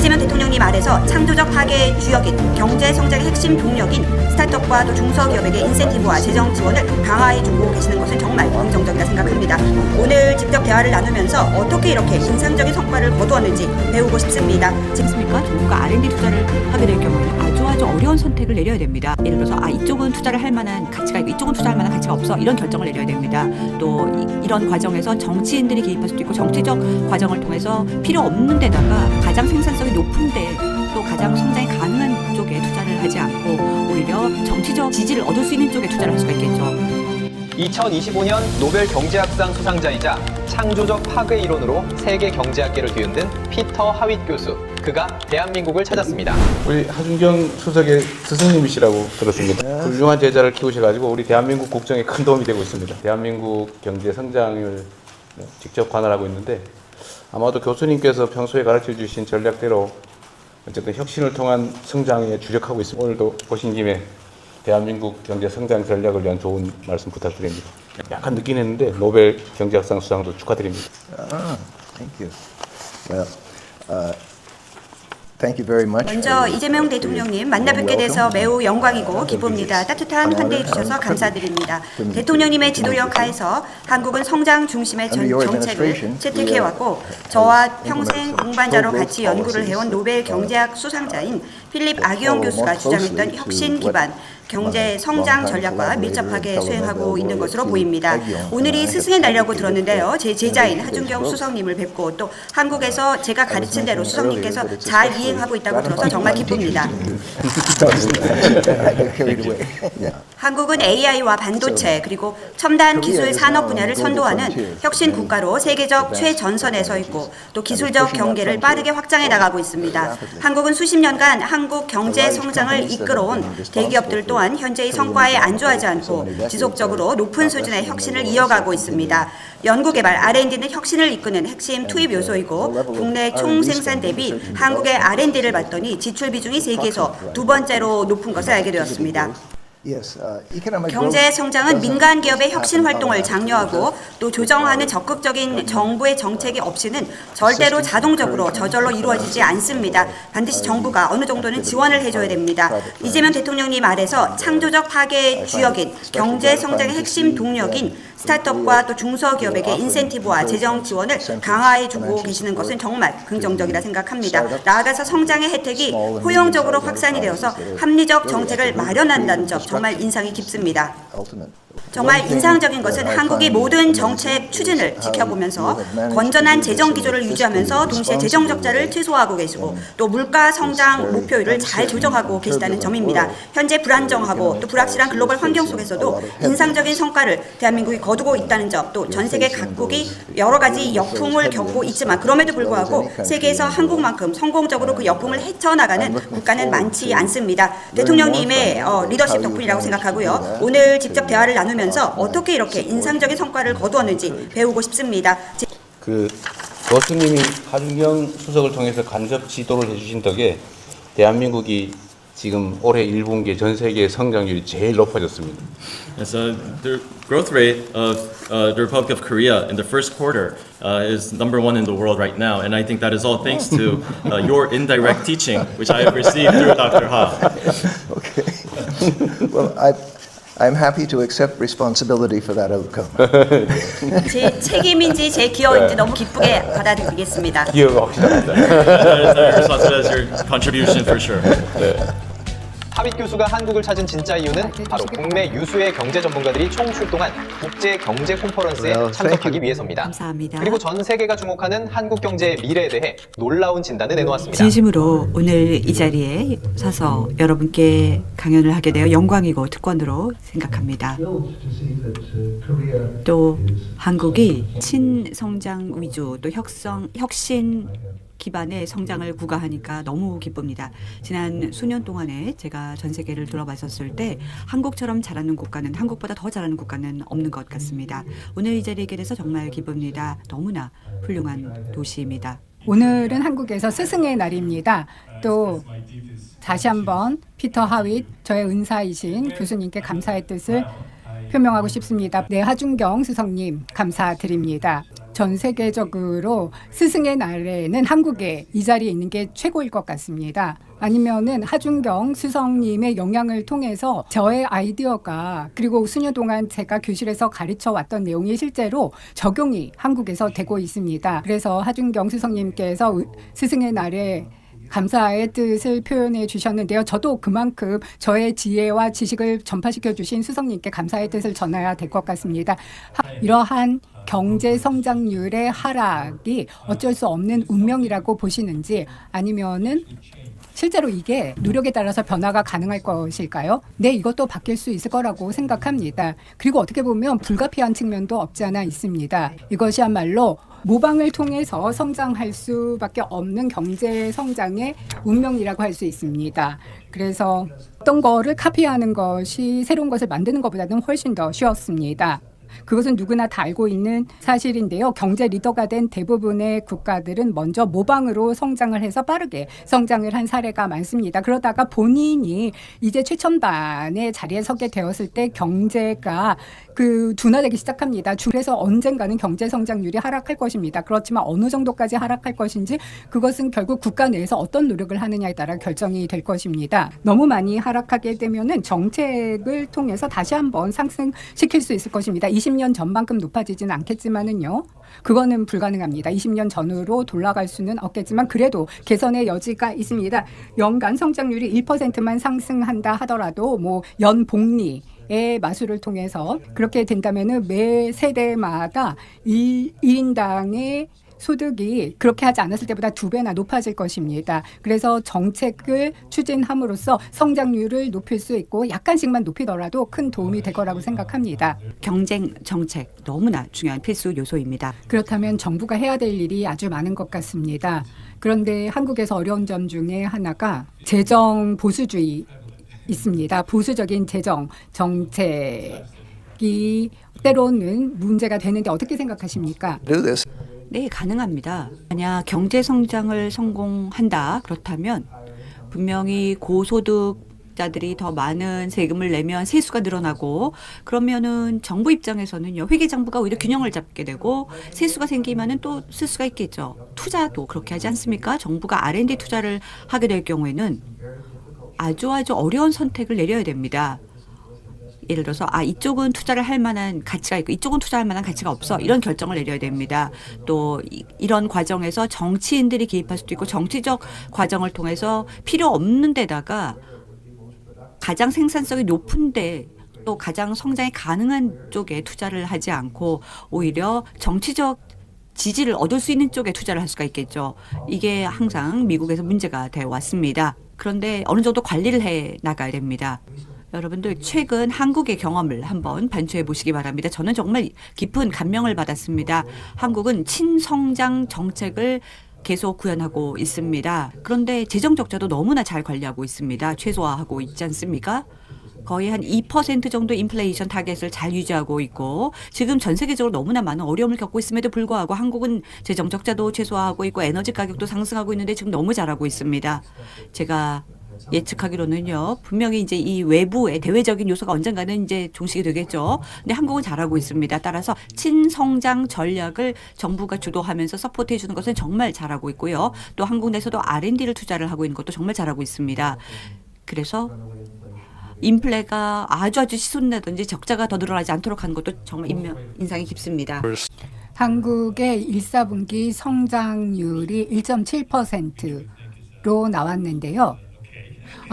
이재명 대통령이 말해서 창조적 파괴의 주역인 경제 성장의 핵심 동력인 스타트업과 또 중소기업에게 인센티브와 재정 지원을 강화해주고 계시는 것은 정말 긍정적이라 생각합니다. 오늘 직접 대화를 나누면서 어떻게 이렇게 인상적인 성과를 거두었는지 배우고 싶습니다. 않습니까? 정부가 R&D 투자를 하게 될 경우에는 아주 어려운 선택을 내려야 됩니다. 예를 들어서 이쪽은 투자를 할 만한 가치가 있고 이쪽은 투자할 만한 가치가 없어, 이런 결정을 내려야 됩니다. 또 이런 과정에서 정치인들이 개입할 수도 있고 정치적 과정을 통해서 필요 없는 데다가 가장 생산성이 높은데 또 가장 성장이 가능한 쪽에 투자를 하지 않고 오히려 정치적 지지를 얻을 수 있는 쪽에 투자를 할 수가 있겠죠. 2025년 노벨 경제학상 수상자이자 창조적 파괴 이론으로 세계 경제학계를 뒤흔든 피터 하윗 교수. 그가 대한민국을 찾았습니다. 우리 하준경 수석의 스승님이시라고 들었습니다. 훌륭한 제자를 키우셔가지고 우리 대한민국 국정에 큰 도움이 되고 있습니다. 대한민국 경제 성장을 직접 관할하고 있는데 아마도 교수님께서 평소에 가르쳐 주신 전략대로 어쨌든 혁신을 통한 성장에 주력하고 있습니다. 오늘도 보신 김에 대한민국 경제 성장 전략을 위한 좋은 말씀 부탁드립니다. 약간 늦긴 했는데 노벨 경제학상 수상도 축하드립니다. Thank you. Well, thank you very much. 먼저 이재명 대통령님 만나 뵙게 돼서 매우 영광이고 기쁩니다. 따뜻한 환대해 주셔서 감사드립니다. 대통령님의 지도력 하에서 한국은 성장 중심의 정책을 채택해왔고 저와 평생 동반자로 같이 연구를 해온 노벨 경제학 수상자인 필립 아기용 교수가 주장했던 혁신 기반 경제 성장 전략과 밀접하게 수행하고 있는 것으로 보입니다. 오늘이 스승의 날이라고 들었는데요. 제 제자인 하준경 수석님을 뵙고 또 한국에서 제가 가르친 대로 수석님께서 잘 이행하고 있다고 들어서 정말 기쁩니다. 한국은 AI와 반도체 그리고 첨단 기술 산업 분야를 선도하는 혁신 국가로 세계적 최전선에 서 있고 또 기술적 경계를 빠르게 확장해 나가고 있습니다. 한국은 수십 년간 한국 경제 성장을 이끌어온 대기업들 또한 현재의 성과에 안주하지 않고 지속적으로 높은 수준의 혁신을 이어가고 있습니다. 연구개발 R&D는 혁신을 이끄는 핵심 투입 요소이고 국내 총생산 대비 한국의 R&D를 봤더니 지출 비중이 세계에서 두 번째로 높은 것을 알게 되었습니다. 경제 성장은 민간 기업의 혁신 활동을 장려하고 또 조정하는 적극적인 정부의 정책이 없이는 절대로 자동적으로 저절로 이루어지지 않습니다. 반드시 정부가 어느 정도는 지원을 해줘야 됩니다. 이재명 대통령님 말해서 창조적 파괴의 주역인 경제 성장의 핵심 동력인 스타트업과 또 중소기업에게 인센티브와 재정 지원을 강화해주고 계시는 것은 정말 긍정적이라 생각합니다. 나아가서 성장의 혜택이 포용적으로 확산이 되어서 합리적 정책을 마련한다는 점 정말 인상이 깊습니다. 정말 인상적인 것은 한국이 모든 정책 추진을 지켜보면서 건전한 재정 기조를 유지하면서 동시에 재정 적자를 최소화하고 계시고 또 물가 성장 목표율을 잘 조정하고 계시다는 점입니다. 현재 불안정하고 또 불확실한 글로벌 환경 속에서도 인상적인 성과를 대한민국이 거두고 있다는 점, 또 전 세계 각국이 여러 가지 역풍을 겪고 있지만 그럼에도 불구하고 세계에서 한국만큼 성공적으로 그 역풍을 헤쳐나가는 국가는 많지 않습니다. 대통령님의 리더십 덕분이라고 생각하고요. 오늘 직접 대화를 나누면서 어떻게 이렇게 인상적인 성과를 거두었는지 배우고 싶습니다. 교수님이 하준경 수석을 통해서 간접 지도를 해주신 덕에 대한민국이 지금 올해 1분기에 전 세계 성장률이 제일 높아졌습니다. Yes, the growth rate of the Republic of Korea in the first quarter is number one in the world right now, and I think that is all thanks to your indirect teaching, which I have received through Dr. Ha. Okay. Well, I'm happy to accept responsibility for that outcome. 제 책임인지 제 기여인지 너무 기쁘게 받아들이겠습니다. 기여가 확실합니다. That is your contribution for sure. 하윗 교수가 한국을 찾은 진짜 이유는 바로 국내 유수의 경제 전문가들이 총출동한 국제 경제 컨퍼런스에 참석하기 위해서입니다. 감사합니다. 그리고 전 세계가 주목하는 한국 경제의 미래에 대해 놀라운 진단을 내놓았습니다. 진심으로 오늘 이 자리에 서서 여러분께 강연을 하게 되어 영광이고 특권으로 생각합니다. 또 한국이 친성장 위주 또 혁신 기반의 성장을 구가하니까 너무 기쁩니다. 지난 수년 동안에 제가 전 세계를 둘러봤었을 때 한국처럼 잘하는 국가는, 한국보다 더 잘하는 국가는 없는 것 같습니다. 오늘 이 자리에 있게 돼서 정말 기쁩니다. 너무나 훌륭한 도시입니다. 오늘은 한국에서 스승의 날입니다. 또 다시 한번 피터 하윗, 저의 은사이신 교수님께 감사의 뜻을 표명하고 싶습니다. 네, 하준경 수석님 감사드립니다. 전 세계적으로 스승의 날에는 한국에 이 자리에 있는 게 최고일 것 같습니다. 아니면은 하준경 수석님의 영향을 통해서 저의 아이디어가 그리고 수년 동안 제가 교실에서 가르쳐 왔던 내용이 실제로 적용이 한국에서 되고 있습니다. 그래서 하준경 수석님께서 스승의 날에 감사의 뜻을 표현해 주셨는데요. 저도 그만큼 저의 지혜와 지식을 전파시켜 주신 수석님께 감사의 뜻을 전해야 될 것 같습니다. 이러한 경제 성장률의 하락이 어쩔 수 없는 운명이라고 보시는지 아니면은 실제로 이게 노력에 따라서 변화가 가능할 것일까요? 네, 이것도 바뀔 수 있을 거라고 생각합니다. 그리고 어떻게 보면 불가피한 측면도 없지 않아 있습니다. 이것이야말로 모방을 통해서 성장할 수밖에 없는 경제 성장의 운명이라고 할 수 있습니다. 그래서 어떤 거를 카피하는 것이 새로운 것을 만드는 것보다는 훨씬 더 쉬웠습니다. 그것은 누구나 다 알고 있는 사실인데요. 경제 리더가 된 대부분의 국가들은 먼저 모방으로 성장을 해서 빠르게 성장을 한 사례가 많습니다. 그러다가 본인이 이제 최첨단의 자리에 서게 되었을 때 경제가 둔화되기 시작합니다. 그래서 언젠가는 경제 성장률이 하락할 것입니다. 그렇지만 어느 정도까지 하락할 것인지 그것은 결국 국가 내에서 어떤 노력을 하느냐에 따라 결정이 될 것입니다. 너무 많이 하락하게 되면은 정책을 통해서 다시 한번 상승시킬 수 있을 것입니다. 20년 전만큼 높아지지는 않겠지만은요. 그거는 불가능합니다. 20년 전으로 돌아갈 수는 없겠지만 그래도 개선의 여지가 있습니다. 연간 성장률이 1%만 상승한다 하더라도 뭐 연복리의 마술을 통해서 그렇게 된다면은 매 세대마다 1인당의 소득이 그렇게 하지 않았을 때보다 2배나 높아질 것입니다. 그래서 정책을 추진함으로써 성장률을 높일 수 있고 약간씩만 높이더라도 큰 도움이 될 거라고 생각합니다. 경쟁 정책 너무나 중요한 필수 요소입니다. 그렇다면 정부가 해야 될 일이 아주 많은 것 같습니다. 그런데 한국에서 어려운 점 중에 하나가 재정 보수주의 있습니다. 보수적인 재정 정책이 때로는 문제가 되는데 어떻게 생각하십니까? Do this. 네, 가능합니다. 만약 경제 성장을 성공한다 그렇다면 분명히 고소득자들이 더 많은 세금을 내면 세수가 늘어나고 그러면은 정부 입장에서는요 회계장부가 오히려 균형을 잡게 되고 세수가 생기면은 또 쓸 수가 있겠죠. 투자도 그렇게 하지 않습니까? 정부가 R&D 투자를 하게 될 경우에는 아주 어려운 선택을 내려야 됩니다. 예를 들어서 이쪽은 투자를 할 만한 가치가 있고 이쪽은 투자할 만한 가치가 없어 이런 결정을 내려야 됩니다. 또 이런 과정에서 정치인들이 개입할 수도 있고 정치적 과정을 통해서 필요 없는 데다가 가장 생산성이 높은데 또 가장 성장이 가능한 쪽에 투자를 하지 않고 오히려 정치적 지지를 얻을 수 있는 쪽에 투자를 할 수가 있겠죠. 이게 항상 미국에서 문제가 되어 왔습니다. 그런데 어느 정도 관리를 해 나가야 됩니다. 여러분들 최근 한국의 경험을 한번 반추해 보시기 바랍니다. 저는 정말 깊은 감명을 받았습니다. 한국은 친성장 정책을 계속 구현하고 있습니다. 그런데 재정 적자도 너무나 잘 관리하고 있습니다. 최소화하고 있지 않습니까? 거의 한 2% 정도 인플레이션 타겟을 잘 유지하고 있고 지금 전 세계적으로 너무나 많은 어려움을 겪고 있음에도 불구하고 한국은 재정 적자도 최소화하고 있고 에너지 가격도 상승하고 있는데 지금 너무 잘하고 있습니다. 제가 예측하기로는요. 분명히 이제 이 외부의 대외적인 요소가 언젠가는 이제 종식이 되겠죠. 근데 한국은 잘하고 있습니다. 따라서 친성장 전략을 정부가 주도하면서 서포트해 주는 것은 정말 잘하고 있고요. 또 한국 내에서도 R&D를 투자를 하고 있는 것도 정말 잘하고 있습니다. 그래서 인플레가 아주 치솟는다든지 적자가 더 늘어나지 않도록 하는 것도 정말 인상이 깊습니다. 한국의 1사분기 성장률이 1.7%로 나왔는데요.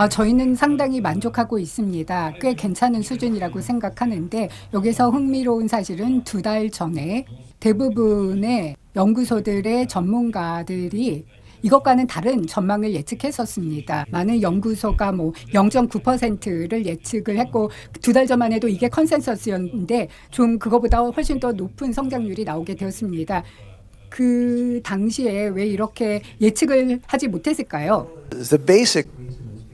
저희는 상당히 만족하고 있습니다. 꽤 괜찮은 수준이라고 생각하는데 여기서 흥미로운 사실은 2달 전에 대부분의 연구소들의 전문가들이 이것과는 다른 전망을 예측했었습니다. 많은 연구소가 0.9%를 예측을 했고 2달 전만 해도 이게 컨센서스였는데 좀 그거보다 훨씬 더 높은 성장률이 나오게 되었습니다. 그 당시에 왜 이렇게 예측을 하지 못했을까요? The basic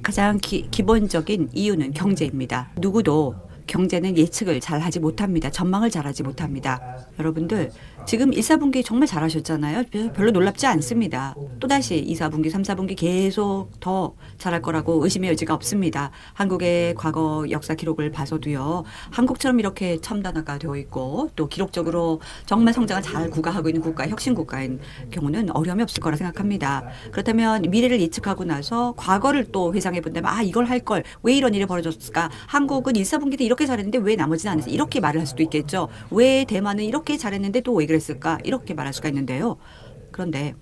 가장 기본적인 이유는 경제입니다. 누구도 경제는 예측을 잘 하지 못합니다. 전망을 잘 하지 못합니다. 여러분들 지금 1, 4분기 정말 잘하셨잖아요. 별로 놀랍지 않습니다. 또다시 2, 4분기, 3, 4분기 계속 더 잘할 거라고 의심의 여지가 없습니다. 한국의 과거 역사 기록을 봐서도요. 한국처럼 이렇게 첨단화가 되어 있고 또 기록적으로 정말 성장을 잘 구가하고 있는 국가, 혁신 국가인 경우는 어려움이 없을 거라 생각합니다. 그렇다면 미래를 예측하고 나서 과거를 또 회상해 본다면 아 이걸 할 걸 왜 이런 일이 벌어졌을까? 한국은 1, 4분기 때 이렇게 잘했는데 왜 나머지는 안 했어? 이렇게 말을 할 수도 있겠죠. 왜 대만은 이렇게 잘했는데 또 왜 그랬을까? 이렇게 말할 수가 있는데요. 그런데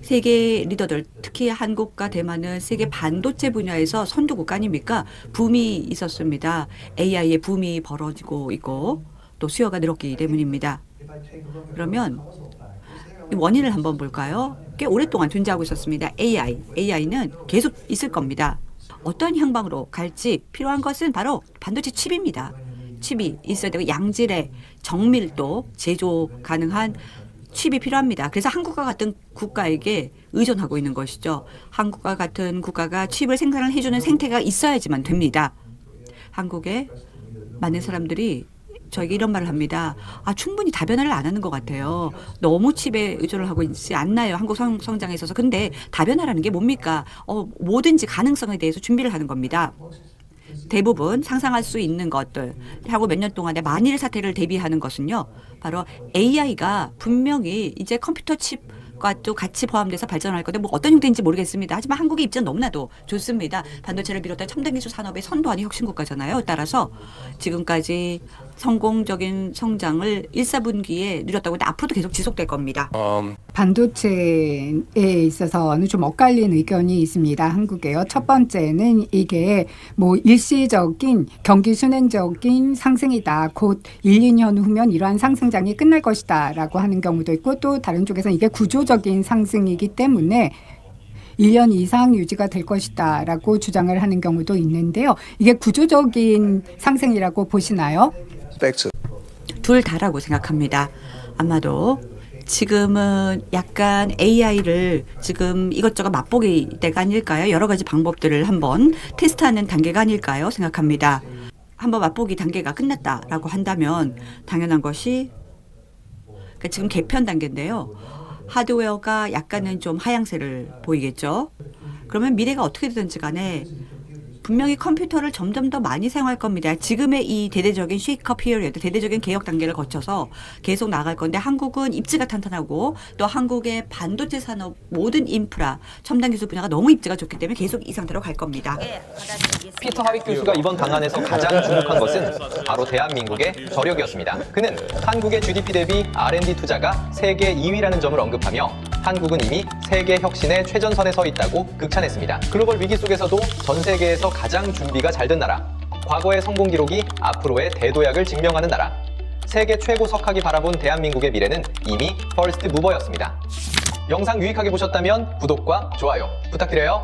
세계 리더들, 특히 한국과 대만은 세계 반도체 분야에서 선두 국가 아닙니까? 붐이 있었습니다. AI의 붐이 벌어지고 있고 또 수요가 늘었기 때문입니다. 그러면 이 원인을 한번 볼까요? 꽤 오랫동안 존재하고 있었습니다. AI는 계속 있을 겁니다. 어떤 향방으로 갈지 필요한 것은 바로 반도체 칩입니다. 칩이 있어야 되고 양질의 정밀도 제조 가능한 칩이 필요합니다. 그래서 한국과 같은 국가에게 의존하고 있는 것이죠. 한국과 같은 국가가 칩을 생산을 해주는 생태가 있어야지만 됩니다. 한국에 많은 사람들이 저에게 이런 말을 합니다. 아, 충분히 다변화를 안 하는 것 같아요. 너무 칩에 의존을 하고 있지 않나요? 한국 성장에 있어서. 근데 다변화라는 게 뭡니까? 뭐든지 가능성에 대해서 준비를 하는 겁니다. 대부분 상상할 수 있는 것들 하고 몇 년 동안의 만일 사태를 대비하는 것은요. 바로 AI가 분명히 이제 컴퓨터 칩과 또 같이 포함돼서 발전할 건데 뭐 어떤 형태인지 모르겠습니다. 하지만 한국의 입장은 너무나도 좋습니다. 반도체를 비롯한 첨단 기술 산업의 선도하는 혁신 국가잖아요. 따라서 지금까지 성공적인 성장을 1, 4분기에 누렸다고 했는데 앞으로도 계속 지속될 겁니다. 반도체에 있어서는 좀 엇갈린 의견이 있습니다. 한국에요. 첫 번째는 이게 뭐 일시적인 경기 순행적인 상승이다. 곧 1, 2년 후면 이러한 상승장이 끝날 것이다라고 하는 경우도 있고 또 다른 쪽에서는 이게 구조적인 상승이기 때문에 1년 이상 유지가 될 것이다라고 주장을 하는 경우도 있는데요. 이게 구조적인 상승이라고 보시나요? 둘 다라고 생각합니다. 아마도 지금은 약간 AI를 지금 이것저것 맛보기 때가 아닐까요? 여러 가지 방법들을 한번 테스트하는 단계가 아닐까요? 생각합니다. 한번 맛보기 단계가 끝났다라고 한다면 당연한 것이 그러니까 지금 개편 단계인데요. 하드웨어가 약간은 좀 하향세를 보이겠죠. 그러면 미래가 어떻게 되든지 간에 분명히 컴퓨터를 점점 더 많이 사용할 겁니다. 지금의 이 대대적인 쉐이크업 피리어드, 대대적인 개혁 단계를 거쳐서 계속 나갈 건데 한국은 입지가 탄탄하고 또 한국의 반도체 산업 모든 인프라, 첨단 기술 분야가 너무 입지가 좋기 때문에 계속 이 상태로 갈 겁니다. 피터 하윗 교수가 이번 방안에서 가장 주목한 것은 바로 대한민국의 저력이었습니다. 그는 한국의 GDP 대비 R&D 투자가 세계 2위라는 점을 언급하며 한국은 이미 세계 혁신의 최전선에 서 있다고 극찬했습니다. 글로벌 위기 속에서도 전 세계에서 가장 준비가 잘 된 나라, 과거의 성공 기록이 앞으로의 대도약을 증명하는 나라, 세계 최고 석학이 바라본 대한민국의 미래는 이미 퍼스트 무버였습니다. 영상 유익하게 보셨다면 구독과 좋아요 부탁드려요.